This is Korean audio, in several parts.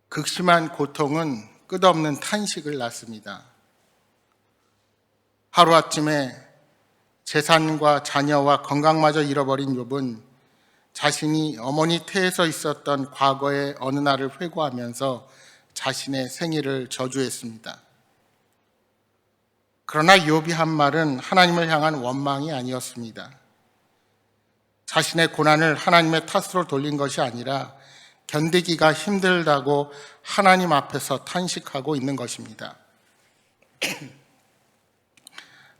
극심한 고통은 끝없는 탄식을 낳습니다. 하루아침에 재산과 자녀와 건강마저 잃어버린 욥은 자신이 어머니 태에서 있었던 과거의 어느 날을 회고하면서 자신의 생일을 저주했습니다. 그러나 욥이 한 말은 하나님을 향한 원망이 아니었습니다. 자신의 고난을 하나님의 탓으로 돌린 것이 아니라 견디기가 힘들다고 하나님 앞에서 탄식하고 있는 것입니다.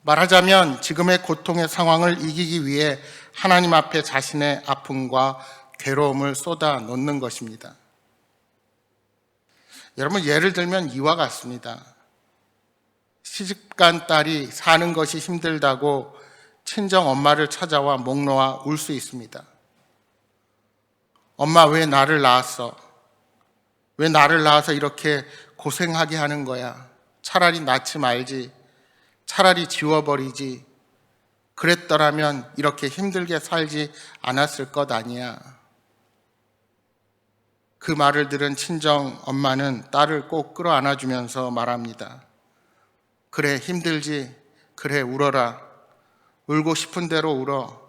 말하자면 지금의 고통의 상황을 이기기 위해 하나님 앞에 자신의 아픔과 괴로움을 쏟아 놓는 것입니다. 여러분, 예를 들면 이와 같습니다. 시집간 딸이 사는 것이 힘들다고 친정 엄마를 찾아와 목 놓아 울 수 있습니다. 엄마, 왜 나를 낳았어? 왜 나를 낳아서 이렇게 고생하게 하는 거야? 차라리 낳지 말지. 차라리 지워버리지. 그랬더라면 이렇게 힘들게 살지 않았을 것 아니야. 그 말을 들은 친정 엄마는 딸을 꼭 끌어안아주면서 말합니다. 그래, 힘들지. 그래, 울어라. 울고 싶은 대로 울어.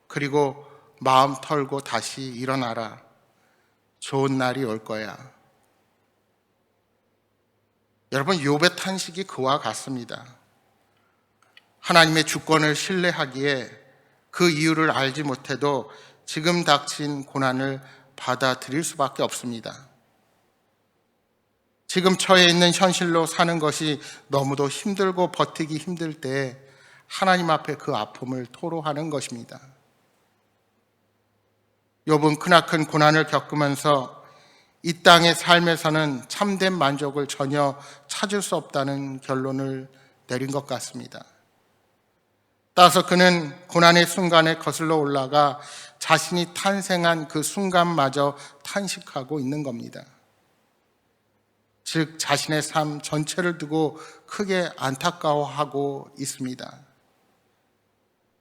그리고 마음 털고 다시 일어나라. 좋은 날이 올 거야. 여러분, 욥의 탄식이 그와 같습니다. 하나님의 주권을 신뢰하기에 그 이유를 알지 못해도 지금 닥친 고난을 받아들일 수밖에 없습니다. 지금 처해 있는 현실로 사는 것이 너무도 힘들고 버티기 힘들 때 하나님 앞에 그 아픔을 토로하는 것입니다. 욥은 크나큰 고난을 겪으면서 이 땅의 삶에서는 참된 만족을 전혀 찾을 수 없다는 결론을 내린 것 같습니다. 따라서 그는 고난의 순간에 거슬러 올라가 자신이 탄생한 그 순간마저 탄식하고 있는 겁니다. 즉, 자신의 삶 전체를 두고 크게 안타까워하고 있습니다.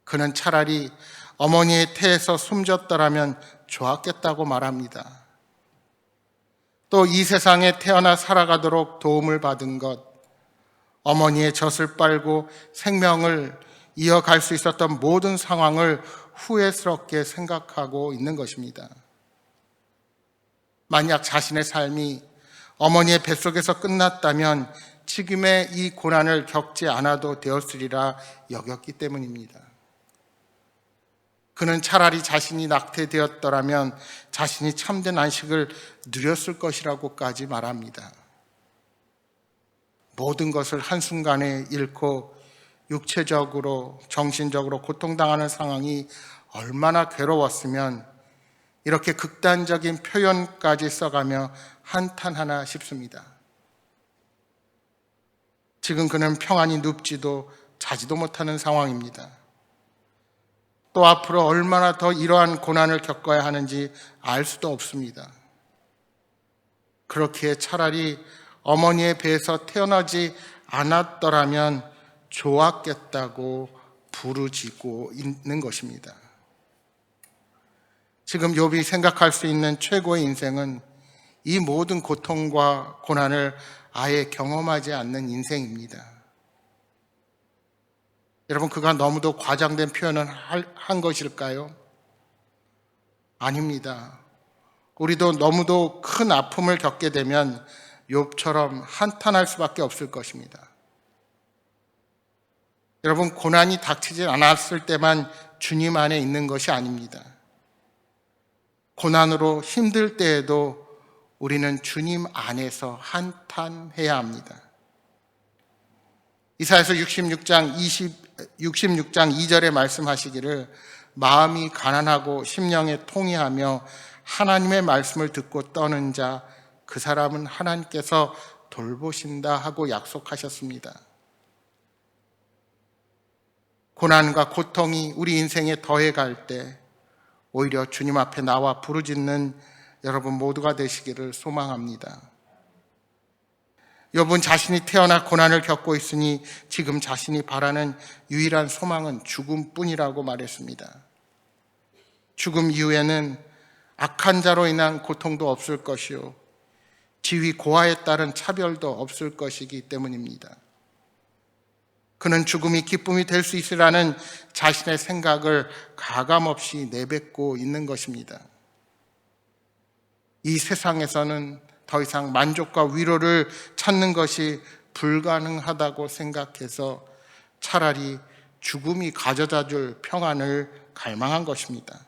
그는 차라리 어머니의 태에서 숨졌더라면 좋았겠다고 말합니다. 또 이 세상에 태어나 살아가도록 도움을 받은 것, 어머니의 젖을 빨고 생명을 이어갈 수 있었던 모든 상황을 후회스럽게 생각하고 있는 것입니다. 만약 자신의 삶이 어머니의 뱃속에서 끝났다면 지금의 이 고난을 겪지 않아도 되었으리라 여겼기 때문입니다. 그는 차라리 자신이 낙태되었더라면 자신이 참된 안식을 누렸을 것이라고까지 말합니다. 모든 것을 한순간에 잃고 육체적으로, 정신적으로 고통당하는 상황이 얼마나 괴로웠으면 이렇게 극단적인 표현까지 써가며 한탄하나 싶습니다. 지금 그는 평안히 눕지도 자지도 못하는 상황입니다. 또 앞으로 얼마나 더 이러한 고난을 겪어야 하는지 알 수도 없습니다. 그렇기에 차라리 어머니의 배에서 태어나지 않았더라면 좋았겠다고 부르짖고 있는 것입니다. 지금 욥이 생각할 수 있는 최고의 인생은 이 모든 고통과 고난을 아예 경험하지 않는 인생입니다. 여러분, 그가 너무도 과장된 표현을 한 것일까요? 아닙니다. 우리도 너무도 큰 아픔을 겪게 되면 욥처럼 한탄할 수밖에 없을 것입니다. 여러분, 고난이 닥치지 않았을 때만 주님 안에 있는 것이 아닙니다. 고난으로 힘들 때에도 우리는 주님 안에서 한탄해야 합니다. 이사야서 66장 2절에 말씀하시기를 마음이 가난하고 심령에 통회하며 하나님의 말씀을 듣고 떠는 자 그 사람은 하나님께서 돌보신다 하고 약속하셨습니다. 고난과 고통이 우리 인생에 더해갈 때 오히려 주님 앞에 나와 부르짖는 여러분 모두가 되시기를 소망합니다. 욥은 자신이 태어나 고난을 겪고 있으니 지금 자신이 바라는 유일한 소망은 죽음뿐이라고 말했습니다. 죽음 이후에는 악한 자로 인한 고통도 없을 것이요 지위 고하에 따른 차별도 없을 것이기 때문입니다. 그는 죽음이 기쁨이 될 수 있으라는 자신의 생각을 가감없이 내뱉고 있는 것입니다. 이 세상에서는 더 이상 만족과 위로를 찾는 것이 불가능하다고 생각해서 차라리 죽음이 가져다 줄 평안을 갈망한 것입니다.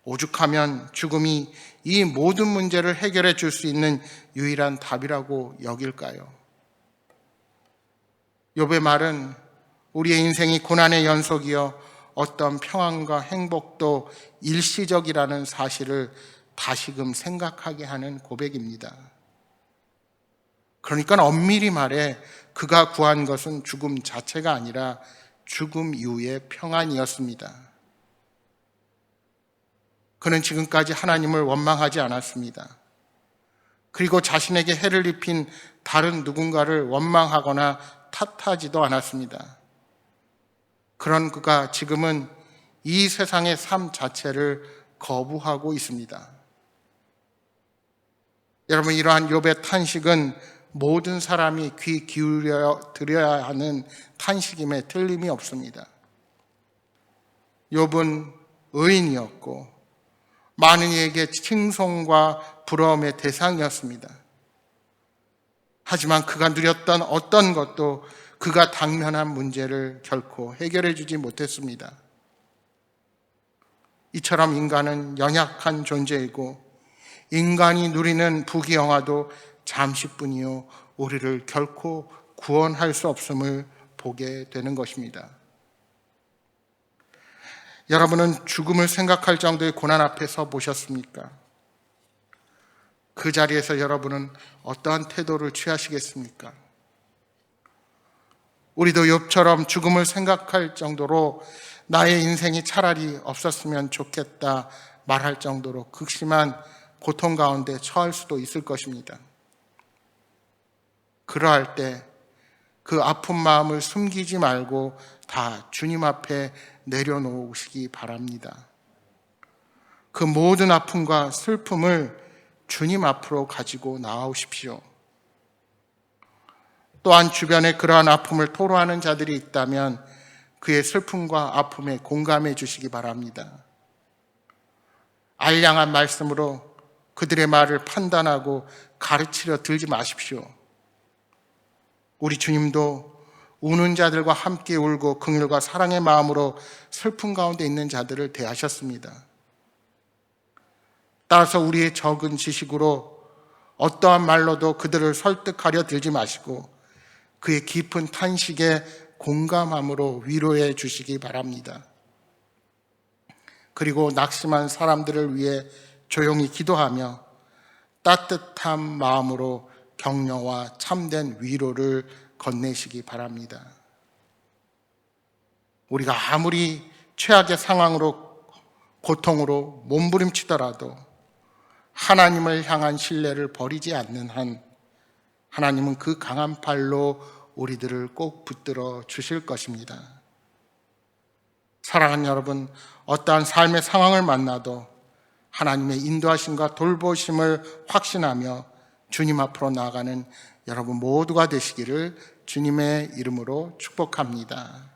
오죽하면 죽음이 이 모든 문제를 해결해 줄 수 있는 유일한 답이라고 여길까요? 욥의 말은 우리의 인생이 고난의 연속이어 어떤 평안과 행복도 일시적이라는 사실을 다시금 생각하게 하는 고백입니다. 그러니까 엄밀히 말해 그가 구한 것은 죽음 자체가 아니라 죽음 이후의 평안이었습니다. 그는 지금까지 하나님을 원망하지 않았습니다. 그리고 자신에게 해를 입힌 다른 누군가를 원망하거나 탓하지도 않았습니다. 그런 그가 지금은 이 세상의 삶 자체를 거부하고 있습니다. 여러분, 이러한 욥의 탄식은 모든 사람이 귀 기울여 들어야 하는 탄식임에 틀림이 없습니다. 욥은 의인이었고 많은 이에게 칭송과 부러움의 대상이었습니다. 하지만 그가 누렸던 어떤 것도 그가 당면한 문제를 결코 해결해 주지 못했습니다. 이처럼 인간은 연약한 존재이고 인간이 누리는 부귀영화도 잠시뿐이요 우리를 결코 구원할 수 없음을 보게 되는 것입니다. 여러분은 죽음을 생각할 정도의 고난 앞에 서 보셨습니까? 그 자리에서 여러분은 어떠한 태도를 취하시겠습니까? 우리도 욥처럼 죽음을 생각할 정도로 나의 인생이 차라리 없었으면 좋겠다 말할 정도로 극심한 고통 가운데 처할 수도 있을 것입니다. 그러할 때 그 아픈 마음을 숨기지 말고 다 주님 앞에 내려놓으시기 바랍니다. 그 모든 아픔과 슬픔을 주님 앞으로 가지고 나아오십시오. 또한 주변에 그러한 아픔을 토로하는 자들이 있다면 그의 슬픔과 아픔에 공감해 주시기 바랍니다. 알량한 말씀으로 그들의 말을 판단하고 가르치려 들지 마십시오. 우리 주님도 우는 자들과 함께 울고 긍휼과 사랑의 마음으로 슬픔 가운데 있는 자들을 대하셨습니다. 따라서 우리의 적은 지식으로 어떠한 말로도 그들을 설득하려 들지 마시고 그의 깊은 탄식에 공감함으로 위로해 주시기 바랍니다. 그리고 낙심한 사람들을 위해 조용히 기도하며 따뜻한 마음으로 격려와 참된 위로를 건네시기 바랍니다. 우리가 아무리 최악의 상황으로 고통으로 몸부림치더라도 하나님을 향한 신뢰를 버리지 않는 한 하나님은 그 강한 팔로 우리들을 꼭 붙들어 주실 것입니다. 사랑하는 여러분, 어떠한 삶의 상황을 만나도 하나님의 인도하심과 돌보심을 확신하며 주님 앞으로 나아가는 여러분 모두가 되시기를 주님의 이름으로 축복합니다.